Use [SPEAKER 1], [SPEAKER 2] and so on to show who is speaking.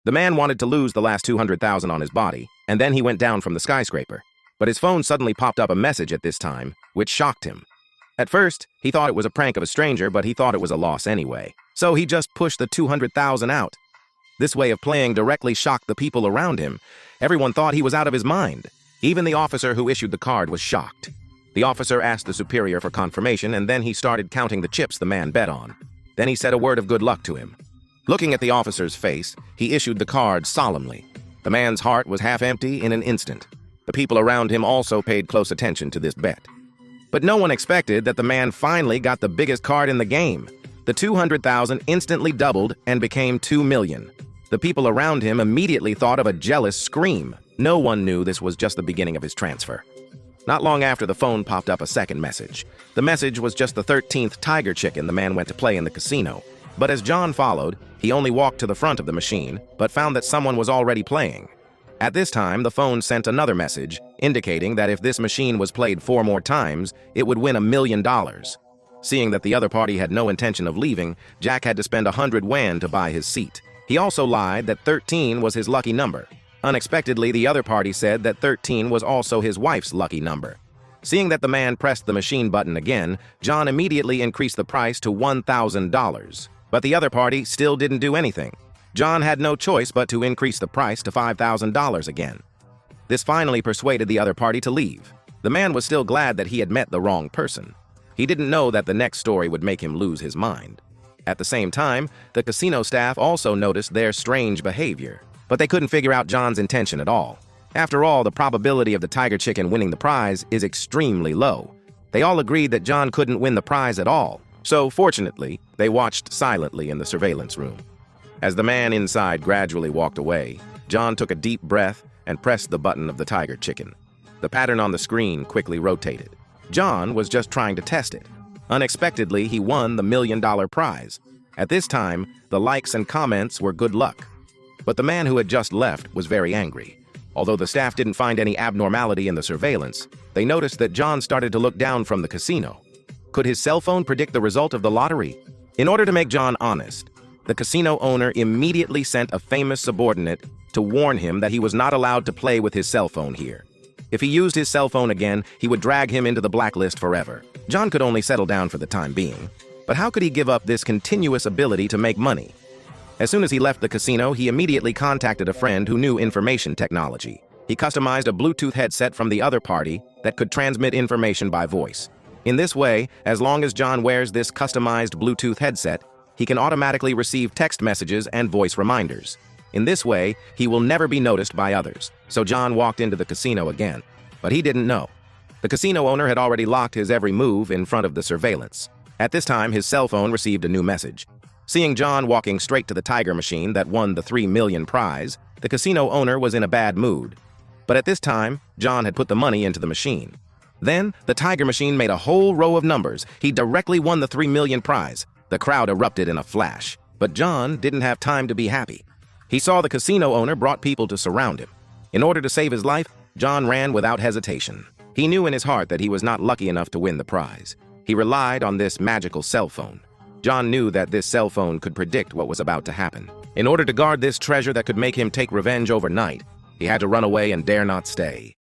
[SPEAKER 1] The man wanted to lose the last 200,000 on his body, and then he went down from the skyscraper. But his phone suddenly popped up a message at this time, which shocked him. At first, he thought it was a prank of a stranger, but he thought it was a loss anyway. So he just pushed the 200,000 out. This way of playing directly shocked the people around him. Everyone thought he was out of his mind. Even the officer who issued the card was shocked. The officer asked the superior for confirmation, and then he started counting the chips the man bet on. Then he said a word of good luck to him. Looking at the officer's face, he issued the card solemnly. The man's heart was half empty in an instant. The people around him also paid close attention to this bet. But no one expected that the man finally got the biggest card in the game. The 200,000 instantly doubled and became 2 million. The people around him immediately thought of a jealous scream. No one knew this was just the beginning of his transfer. Not long after, the phone popped up a second message. The message was just the 13th Tiger Chicken the man went to play in the casino. But as John followed, he only walked to the front of the machine, but found that someone was already playing. At this time, the phone sent another message, indicating that if this machine was played 4 more times, it would win $1 million. Seeing that the other party had no intention of leaving, Jack had to spend 100 yuan to buy his seat. He also lied that 13 was his lucky number. Unexpectedly, the other party said that 13 was also his wife's lucky number. Seeing that the man pressed the machine button again, John immediately increased the price to $1,000. But the other party still didn't do anything. John had no choice but to increase the price to $5,000 again. This finally persuaded the other party to leave. The man was still glad that he had met the wrong person. He didn't know that the next story would make him lose his mind. At the same time, the casino staff also noticed their strange behavior, but they couldn't figure out John's intention at all. After all, the probability of the Tiger Chicken winning the prize is extremely low. They all agreed that John couldn't win the prize at all, so fortunately, they watched silently in the surveillance room. As the man inside gradually walked away, John took a deep breath and pressed the button of the Tiger Chicken. The pattern on the screen quickly rotated. John was just trying to test it. Unexpectedly, he won the $1 million prize. At this time, the likes and comments were good luck. But the man who had just left was very angry. Although the staff didn't find any abnormality in the surveillance, they noticed that John started to look down from the casino. Could his cell phone predict the result of the lottery? In order to make John honest, the casino owner immediately sent a famous subordinate to warn him that he was not allowed to play with his cell phone here. If he used his cell phone again, he would drag him into the blacklist forever. John could only settle down for the time being. But how could he give up this continuous ability to make money? As soon as he left the casino, he immediately contacted a friend who knew information technology. He customized a Bluetooth headset from the other party that could transmit information by voice. In this way, as long as John wears this customized Bluetooth headset, he can automatically receive text messages and voice reminders. In this way, he will never be noticed by others. So John walked into the casino again. But he didn't know. The casino owner had already locked his every move in front of the surveillance. At this time, his cell phone received a new message. Seeing John walking straight to the Tiger machine that won the 3 million prize, the casino owner was in a bad mood. But at this time, John had put the money into the machine. Then, the Tiger machine made a whole row of numbers. He directly won the 3 million prize. The crowd erupted in a flash. But John didn't have time to be happy. He saw the casino owner brought people to surround him. In order to save his life, John ran without hesitation. He knew in his heart that he was not lucky enough to win the prize. He relied on this magical cell phone. John knew that this cell phone could predict what was about to happen. In order to guard this treasure that could make him take revenge overnight, he had to run away and dare not stay.